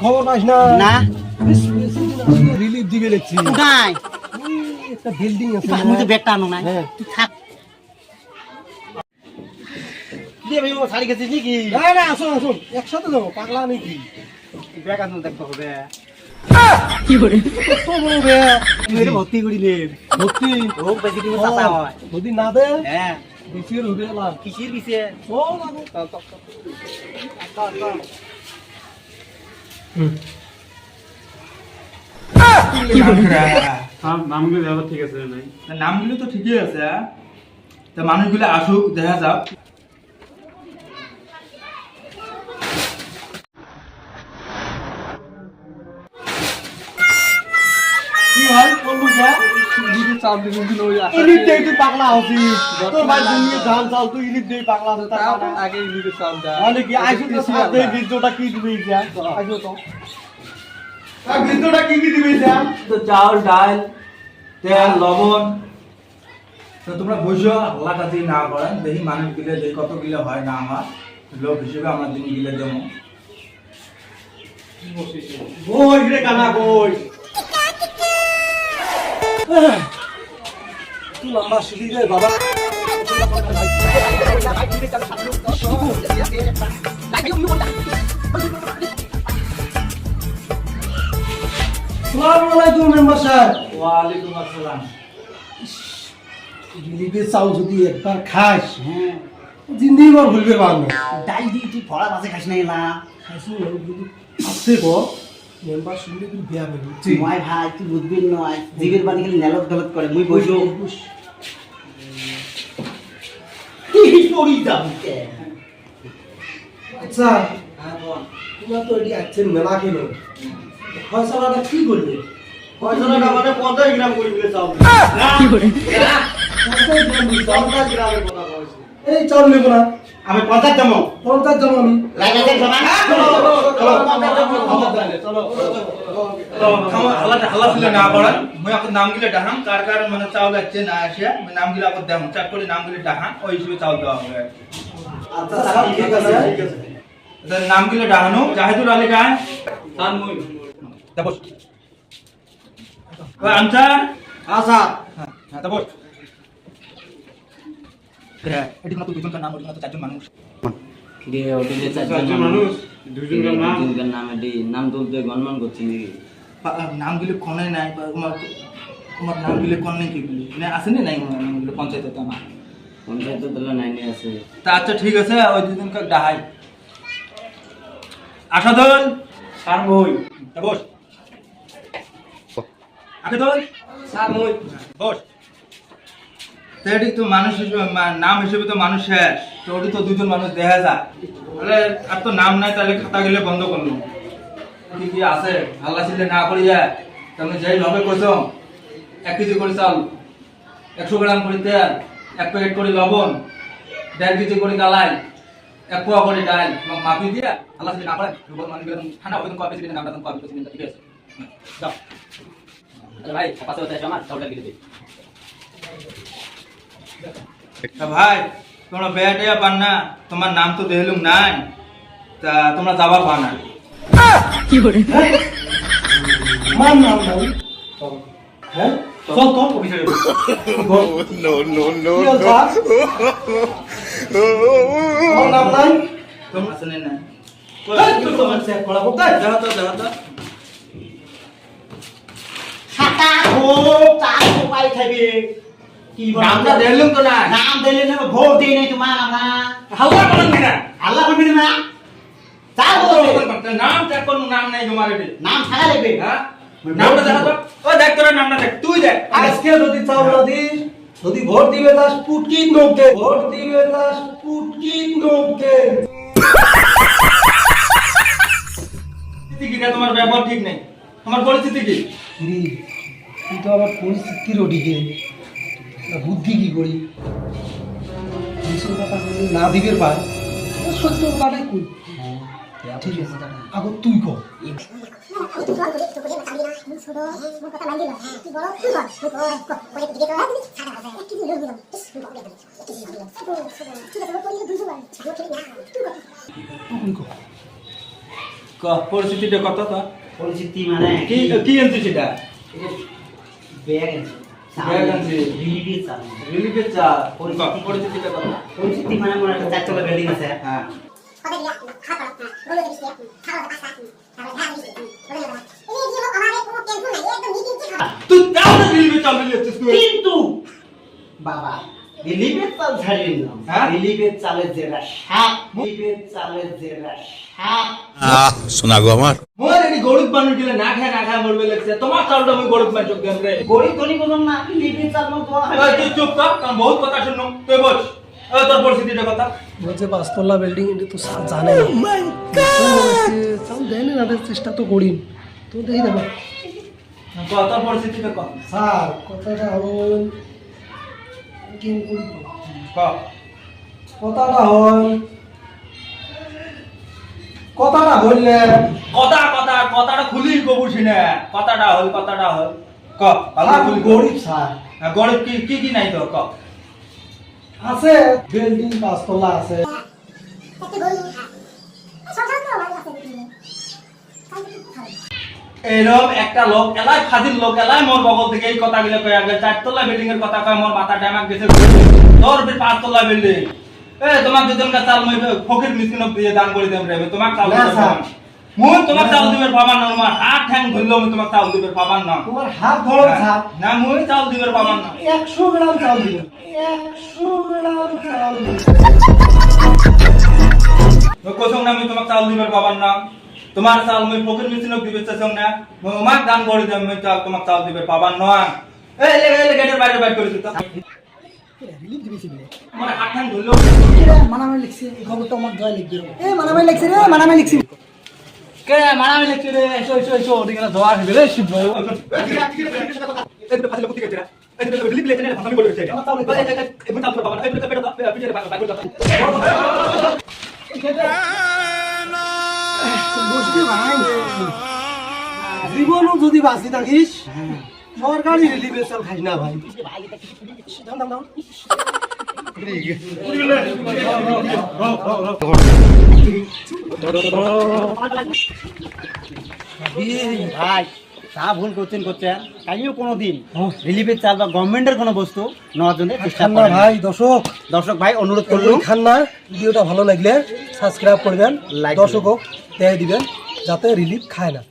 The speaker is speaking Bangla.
খবর পাস না? না রিলিফ দিবে দেখছি। নাই একটা বিল্ডিং আছে। আমি তো ব্যাগটা আনো নাই। হ্যাঁ। তুই থাক। দিয়ে ভাই ও শাড়ি গেছিস নাকি? না না, আসুন আসুন, একসাথে যাবো। পাগলা নাকি? ব্যাগ আনো দেখতে হবে। কত বড় ব্যাগ? তুই এটা ভর্তি করি নে। ভর্তি? রোগ বেশি দিন চাপা হয়। যদি না দে হ্যাঁ। বিচির হবে লাভ। কিসের বিছে? ও বাবু। নামগুলো তো ঠিকই আছে, তা মানুষগুলো আসুক, দেখা যাক। কি হয় বলবো যা ইলিপ চাল দিবি কিন্তু ওই আশা। ইলিপ দে তুই পাগলা হছিস। তোর ভাই দুনিয়া ধান চাল তুই ইলিপ দে পাগলা হছিস। তাও আগে ইলিপের চাল দা। মানে কি আইসু তো সাথ দে বীজটা কি দিবি যা? আইসু তো। আর বীজটা কি কি দিবি যা? তো চাউল, ডাল, তেল, লবণ। তো তোমরা বুঝো, আল্লাহ কাছে না করেন, দেখি মানুষ গিলে দেখি কত গিলে হয় না হয়, লোক হিসেবে আমরা দিন গিলে দেবো। ওই রে কানা কই। তুই লম্বা সিঁড়ি রে বাবা। আসসালামু আলাইকুম মেম্বার সাহেব। ওয়ালাইকুম আসসালাম। ইলিপের চাল যদি একবার খাস, হ্যাঁ। জিন্দিগি ভর ভুলবে পারবো। ডাল দি তুই ফড়া মাছে খাস না এলা। খাইছো যদি আসছে গো, মেম্বার শুনলে তুই বিয়া পাবি। মই ভাই তুই বুঝবি নয়। জিগের বাড়ি খালি নেলত গলত করে মুই বইছো। কি পড়ি যাবে? আচ্ছা, হ্যাঁ বল। তোমরা তো এটি আছেন মেলা কেন? ফয়সালাটা কি করবে? পয়সাটা মানে 50 গ্রাম করে দিলে চাও। কি করে? 50 গ্রামের কথা কইছি। এই চাল নেবো না। আমি 50 দেবো। 50 জমা আমি। লাগাতে জমা। হাল্লা ছিল না করেন, মুই আপনার নামগুলো ডাহাম, কার কার মানে চাউল আছে না আসে, মুই নামগুলো আপনার দেখাম, চেক করে নামগুলো ডাহাম, ওই হিসেবে চাউল দেওয়া হবে। আচ্ছা, ঠিক আছে। নামগুলো ডাহানো, জাহিদুল আলী খান, খান মুই। দেখো আনসার। আচ্ছা। হ্যাঁ দেখো এটি কোনো দুজনকার নাম, ওটি কোনো চারজন মানুষ। দুজনকার নাম এটি নাম তুলতে গণমান করছি নাকি? নামগুলো কনে নাই, তোমার নামগুলো কন নাই, কিগুলি মানে আসেনি নাই নামগুলো পঞ্চায়েতে তো আমার। পঞ্চায়েত দল নাইনে আছে। তা আচ্ছা ঠিক আছে, ওই দুজনকার ডাহাই। আশাদল স্যার মই বস। আশাদল স্যার মই বস। তাহলে তো মানুষ হিসেবে, নাম হিসেবে তো মানুষ শেষ, তো ওটি তো দুজন মানুষ দেখা যায়। তাহলে আর তো নাম নাই, তাহলে খাতা গেলে বন্ধ করলো। কি কি আছে হাল্লা ছিলে না করি যায়, তুমি যেই ভাবে কইছো 1 কেজি করে চাল, 100 গ্রাম করে তেল, 1 প্যাকেট করে লবণ, 1.5 কেজি করে কালাই, 1 পোয়া করে ডাল, মাপি দিয়া হাল্লা ছিলে না করে মানে ঠান্ডা হবে, কয় পেছি নামটা কয় পেছি ঠিক আছে যাও। আরে ভাই পাশে বসে আমার চাউলটা কেটে দে। ভাই তোমরা বেয়াটিয়া পান না, তোমার নাম তো দেখলুম নাই, তা তোমরা যাবার পান না। আমার নাম নাই। হ্যাঁ? চল তো অফিসে কি হল স্যার? আমার নাম নাই? তোমরা আসেন না। তুই তো মানুষ এক কড়া বলতে? যাও তো যাও তো। খাতা ও চাল পাই খাবে। কি বল? নামটা দেখলুম তো না। নাম দিলে না ভোট দেই নাই তোমার আমরা। হাল্লা করেন না। আল্লাহ করবি না। চাল বলবে। নাম চেক করুন, নাম নাই তোমার এটি। নাম থাকা লাগবে। হ্যাঁ নামটা দেখা তো। ও দেখ তোর নামটা দেখ, তুই দেখ। আজকে যদি চাউল না দিস, যদি ভোট দিবে তাস পুটকিন নোকে, ভোট দিবে তাস পুটকিন নোকে। পরিস্থিতি কি, তোমার ব্যবহার ঠিক নেই, তোমার পরিস্থিতি কি? রে, তুই তো আমার পরিস্থিতির ওদিকে বুদ্ধি কি করি? দুশো টাকা যদি না দিবে পার, সত্য টাকাটাই করি। ঠিক আছে এখন তুই কর পরিস্থিতিটা কত তো পরিচিতি মানে কি কি আনছিস সেটা ব্যাগ আছে ব্যাগ আনছি। রিলিফের চাল রিলিফের চা পরিস্থিতিটা কত পরিচিতি মানে মনে একটা চারতলা বিল্ডিং আছে হ্যাঁ তুই তাহলে রিলিফের চাল দিচ্ছিস তুই কিন্তু বাবা রিলিফের চাল ছাড়িয়ে নিলাম হ্যাঁ? রিলিফের চালের যেটা শাক রিলিফের চালের যেটা শাক শোনা গো আমার মোর এটি গরিব মানুষ গেলে না খায় মরবে লাগছে তোমার চালটা আমি গরিব মানুষ দেন রে গরিব ধনী বলুন না রিলিফের চাল মতো এই তুই চুপ কর কারণ বহুত কথা শুনো তুই বল তোর পরিস্থিতিটা কথা বলছে 5 তলা বিল্ডিং এটা তো স্যার জানে না চাল দেয় না চেষ্টা তো করি তো দেখি দেবো তোর পরিস্থিতিটা কত স্যার কথাটা হল কি করি ক কথাটা হল কথাটা হইলে কথাটা খুলি কবুছি না কথাটা হল ক আমি গরিব স্যার গরিব কি নাই তো ক আছে বিল্ডিং 5 তলা আছে এরকম একটা লোক এলাই ফাজিল লোক এলাই মোর বগল থেকে এই কথাগুলো কয়ে আগে 4 তলা বিল্ডিং এর কথা কয় মোর মাথা ড্যামাক গেছে তোর 5 তলা বিল্ডিং তোমার দুজনকে চাল মই ফকির মিসকিনক দিয়ে দান করে দেম রে তোমাক চাল না, দিবে স্যার। মুই তোমাক চাল দিবে পাবান না আমার হাত ঠ্যাং ধরলো আমি তোমাক চাল দিবে পাবান না তোমার হাত ধরো স্যার না মুই চাল দিবে পাবান না 100 গ্রাম চাল দিবেন 100 গ্রাম চাল কোসং না আমি তোমাক চাল দিবে পাবান না তোমার চাল মই ফকির মিসকিনক দিবে চাসং না আমাক দান করে দেম আমি চাল তোমাক চাল দিবে পাবান না এই গেটের বাইরে বাইর করে দিতা রিলিফ দিবেছি বলে আমার হাত ঠ্যাং ধরলো মানামাই লিখছে এই খবরটা আমার দয়া লিখবি এ মানামাই লিখছে রে মানামাই লিখছি কে মানামাই লিখছে রে এসো ওদিকে দোয়া হবে রে শিব বুঝবি ভাই জীবনও যদি বাঁচি থাকিস সরকারি রিলিফের চাল খাইস না ভাই ভাই তা ভুল করছেন কালিও কোনোদিন রিলিফের চাল বা গভর্নমেন্টের কোনো বস্তু নেওয়ার জন্য চেষ্টা খান্না করেন ভাই দর্শক ভাই অনুরোধ করলো করলুম খান্না ভিডিওটা ভালো লাগলে সাবস্ক্রাইব করবেন Like দর্শকও দেয় দিবেন যাতে রিলিফ খায় না